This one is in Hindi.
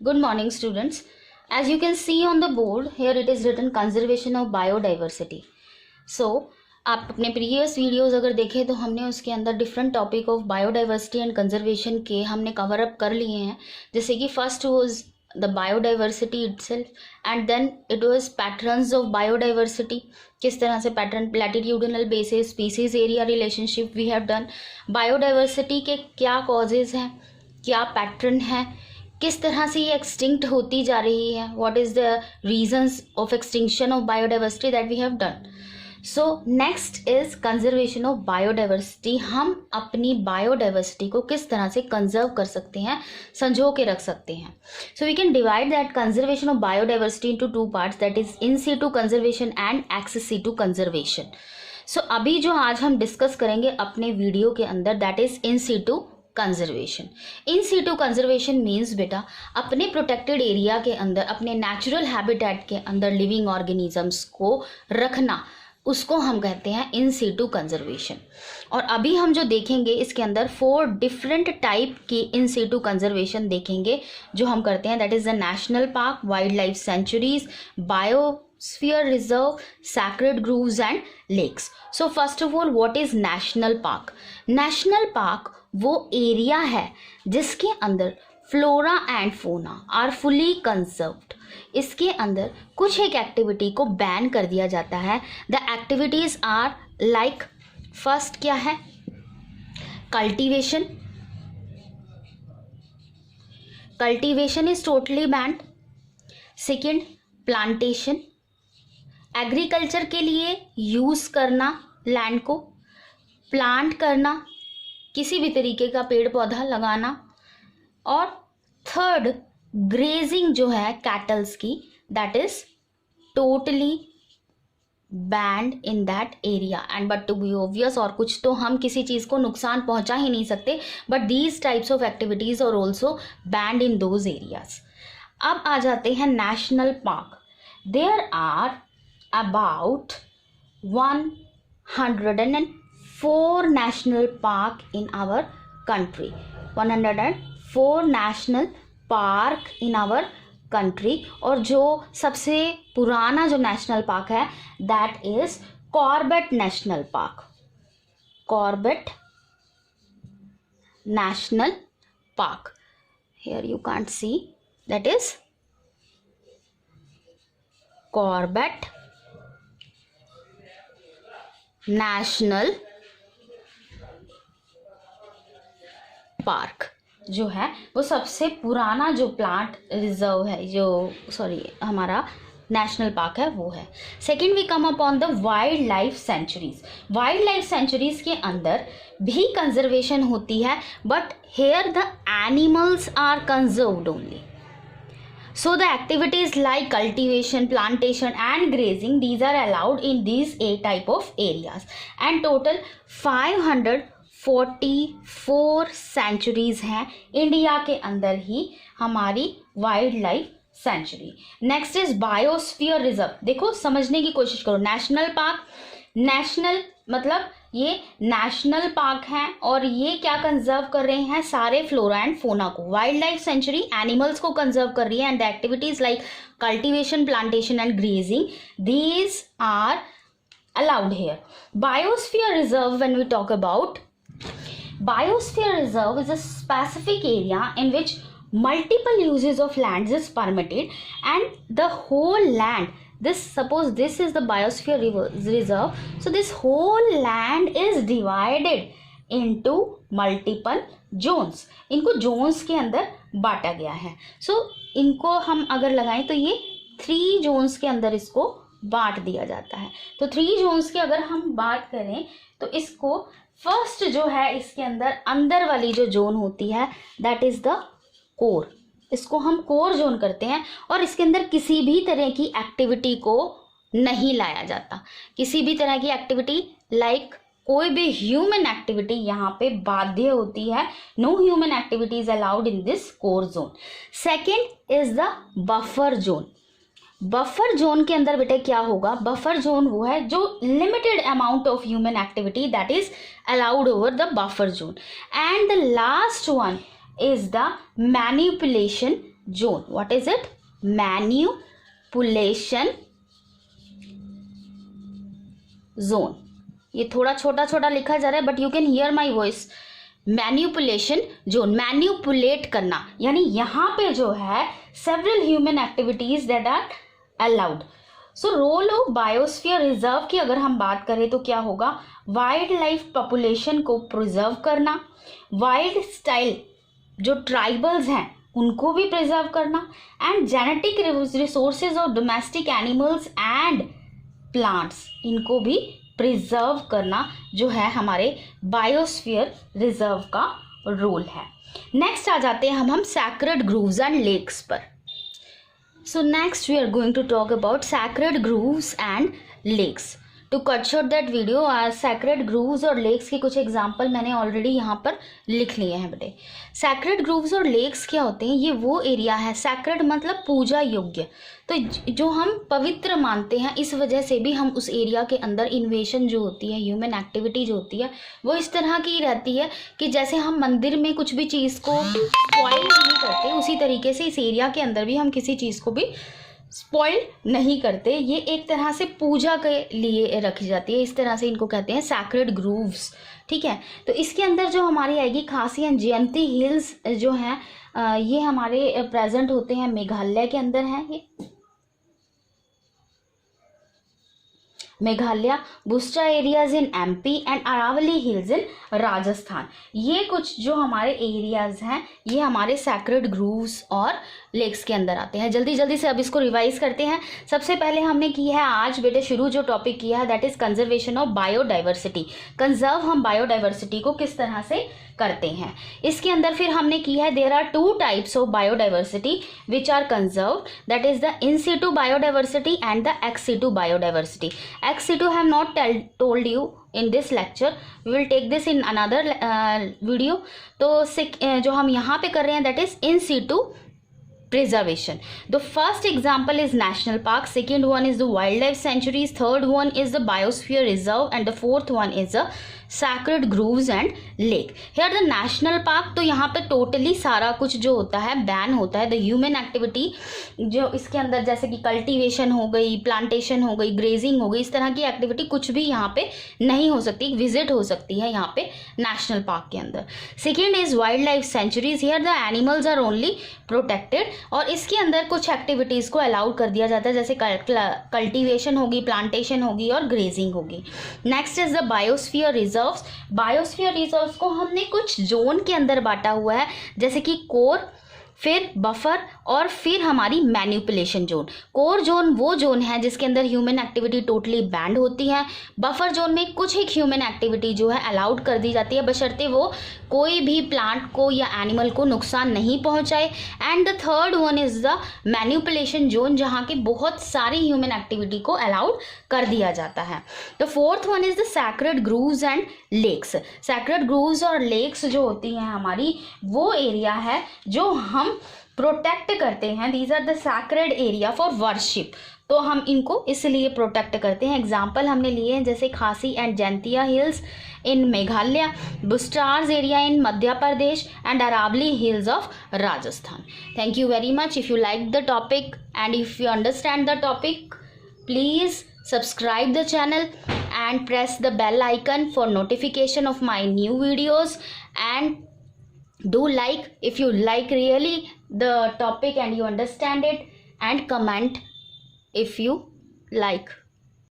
Good morning, students. As you can see on the board, here it is written conservation of biodiversity. So, आप अपने प्रीवियस वीडियोस अगर देखें तो हमने उसके अंदर different topic of biodiversity and conservation के हमने कवर अप कर लिए हैं. जैसे कि first was the biodiversity itself and then it was patterns of biodiversity. किस तरह से pattern, latitudinal basis, species area relationship we have done. Biodiversity के क्या कॉजेज हैं, क्या पैटर्न है, किस तरह से ये एक्सटिंक्ट होती जा रही है, what is the reasons of extinction of biodiversity that we have done. So next is conservation of biodiversity. हम अपनी बायोडाइवर्सिटी को किस तरह से कंजर्व कर सकते हैं, संजो के रख सकते हैं. So we can divide that conservation of biodiversity into two parts, that is in situ conservation and ex situ conservation. So अभी जो आज हम डिस्कस करेंगे अपने वीडियो के अंदर, that is in situ conservation. In situ conservation means बेटा अपने प्रोटेक्टेड एरिया के अंदर, अपने नेचुरल हैबिटेट के अंदर लिविंग ऑर्गेनिजम्स को रखना, उसको हम कहते हैं इन सीटू कंजर्वेशन. और अभी हम जो देखेंगे इसके अंदर 4 डिफरेंट टाइप की इन सीटू कंजर्वेशन देखेंगे जो हम करते हैं. That is the national park, wildlife sanctuaries, biosphere reserve, sacred groves and lakes. So first of all, what is national park? National park वो एरिया है जिसके अंदर flora and fauna are fully conserved. इसके अंदर कुछ एक एक्टिविटी को बैन कर दिया जाता है. The activities are like, first क्या है? Cultivation. Cultivation is totally banned. Second, plantation, agriculture के लिए यूज करना लैंड को, प्लांट करना, किसी भी तरीके का पेड़ पौधा लगाना. और थर्ड, ग्रेजिंग जो है कैटल्स की, that is totally banned in that area. And but to be obvious, और कुछ तो हम किसी चीज़ को नुकसान पहुंचा ही नहीं सकते, but these types of activities are also banned in those areas. अब आ जाते हैं national park. There are about 104 national park in our country. 104 national park in our country. और जो सबसे पुराना जो नेशनल पार्क है that is Corbett national park. Corbett national park. Here you can't see, that is Corbett national park जो है वो सबसे पुराना जो प्लांट रिजर्व है, जो हमारा नेशनल पार्क है वो है. Second, we come upon the wildlife sanctuaries. Wildlife sanctuaries के अंदर भी कंजर्वेशन होती है, but here the animals are conserved only. So the activities like cultivation, plantation and grazing, these are allowed in these 8 type of areas. And total 544 sanctuaries हैं इंडिया के अंदर ही हमारी wild life sanctuary. Next is biosphere reserve. देखो समझने की कोशिश करो. नेशनल पार्क, नेशनल मतलब ये नेशनल पार्क हैं और ये क्या कंजर्व कर रहे हैं? सारे फ्लोरा एंड फोना को. वाइल्ड लाइफ सेंचुरी एनिमल्स को कंजर्व कर रही है. And the activities like cultivation, plantation and grazing, these are allowed here. Biosphere reserve, when we talk about biosphere reserve, is a specific area in which multiple uses of lands is permitted and the whole land, suppose this is the biosphere reserve, so this whole land is divided into multiple zones. इनको zones के अंदर बांटा गया है. so इनको हम अगर लगाएं तो ये 3 zones के अंदर इसको बांट दिया जाता है. तो 3 zones के अगर हम बात करें तो इसको फर्स्ट जो है इसके अंदर वाली जो जोन होती है दैट इज द कोर. इसको हम कोर जोन करते हैं और इसके अंदर किसी भी तरह की एक्टिविटी को नहीं लाया जाता. किसी भी तरह की एक्टिविटी लाइक कोई भी ह्यूमन एक्टिविटी यहाँ पे बाध्य होती है. No human activity is allowed in this core zone. Second is the buffer zone. Buffer zone के अंदर बेटे क्या होगा? बफर जोन वो है जो limited amount of human activity that is allowed over the buffer zone. And the last one is the manipulation zone. What is it? Manipulation zone. ये थोड़ा छोटा छोटा लिखा जा रहा है, but you can hear my voice. Manipulation zone, manipulate करना, यानी यहाँ पे जो है several human activities that are allowed. So role of biosphere reserve की अगर हम बात करें तो क्या होगा? वाइल्ड लाइफ पॉपुलेशन को प्रिजर्व करना, वाइल्ड स्टाइल जो ट्राइबल्स हैं उनको भी प्रिजर्व करना, and genetic resources of domestic animals and plants, इनको भी प्रिजर्व करना जो है हमारे बायोस्फीयर रिजर्व का रोल है. नेक्स्ट आ जाते हैं हम सैक्रेड ग्रूव्स एंड लेक्स पर. So next we are going to talk about sacred groves and lakes. To cut short that video, sacred groves और लेक्स की कुछ एग्जाम्पल मैंने ऑलरेडी यहाँ पर लिख लिए हैं बेटे. सैक्रेड ग्रूव्स और लेक्स क्या होते हैं? ये वो एरिया है, सैक्रेड मतलब पूजा योग्य, तो जो हम पवित्र मानते हैं, इस वजह से भी हम उस एरिया के अंदर इन्वेशन जो होती है, ह्यूमन एक्टिविटी जो होती है, वो इस तरह की रहती है कि जैसे हम मंदिर में कुछ भी चीज़ को स्पॉइल नहीं करते, उसी तरीके से इस एरिया के अंदर भी हम किसी चीज़ को भी स्पॉइल नहीं करते. ये एक तरह से पूजा के लिए रखी जाती है, इस तरह से इनको कहते हैं सैक्रेड ग्रूव्स. ठीक है, तो इसके अंदर जो हमारी आएगी खासी एंड जयंती हिल्स जो हैं, ये हमारे प्रेजेंट होते हैं मेघालय के अंदर हैं. ये Meghalaya, Bastar areas in MP and Aravalli hills in Rajasthan. ये कुछ जो हमारे एरियाज हैं ये हमारे सैक्रेड ग्रूव्स और लेक्स के अंदर आते हैं. जल्दी जल्दी से अब इसको रिवाइज करते हैं. सबसे पहले हमने की है आज बेटे शुरू जो टॉपिक किया है that is conservation of biodiversity. Conserve हम बायोडाइवर्सिटी को किस तरह से करते हैं. इसके अंदर फिर हमने की है there are two types of biodiversity which are conserve, that is the in situ biodiversity and the ex situ biodiversity. Ex situ have not told you in this lecture, we will take this in another video. तो जो हम यहाँ पे कर रहे हैं that is in situ preservation. The first example is national park, second one is the wildlife sanctuaries, third one is the biosphere reserve, and the fourth one is the sacred groves and lake. Here the national park, तो यहाँ पे टोटली सारा कुछ जो होता है बैन होता है. द ह्यूमन एक्टिविटी जो इसके अंदर जैसे कि कल्टीवेशन हो गई, प्लांटेशन हो गई, ग्रेजिंग हो गई, इस तरह की एक्टिविटी कुछ भी यहाँ पे नहीं हो सकती, विजिट हो सकती है यहाँ पे नेशनल पार्क के अंदर. Second is wildlife sanctuaries. Here the animals are only protected, और इसके अंदर कुछ एक्टिविटीज़ को अलाउड कर दिया जाता है जैसे कल्टीवेशन होगी, प्लांटेशन होगी और ग्रेजिंग होगी. Next is the biosphere reserves. Biosphere reserves को हमने कुछ जोन के अंदर बांटा हुआ है जैसे कि कोर, फिर बफर और फिर हमारी मैन्युपुलेशन जोन. कोर जोन वो जोन है जिसके अंदर ह्यूमन एक्टिविटी टोटली बैंड होती है. बफर जोन में कुछ एक ह्यूमन एक्टिविटी जो है अलाउड कर दी जाती है बशर्ते वो कोई भी प्लांट को या एनिमल को नुकसान नहीं पहुंचाए. And the third one is the manipulation zone जहाँ की बहुत सारी ह्यूमन एक्टिविटी को अलाउड कर दिया जाता है. The fourth one is the sacred groves and lakes. Sacred groves और लेक्स जो होती हैं हमारी वो एरिया है जो हम प्रोटेक्ट करते हैं. These are the sacred area for worship, तो हम इनको इसलिए प्रोटेक्ट करते हैं. एग्जाम्पल हमने लिए हैं जैसे Khasi and Jaintia hills in Meghalaya, Bastar's area in Madhya Pradesh and Aravalli hills of Rajasthan. Thank you very much. If you like the topic and if you understand the topic, please subscribe the channel and press the bell icon for notification of my new videos, and do like if you like really the topic and you understand it, and comment if you like.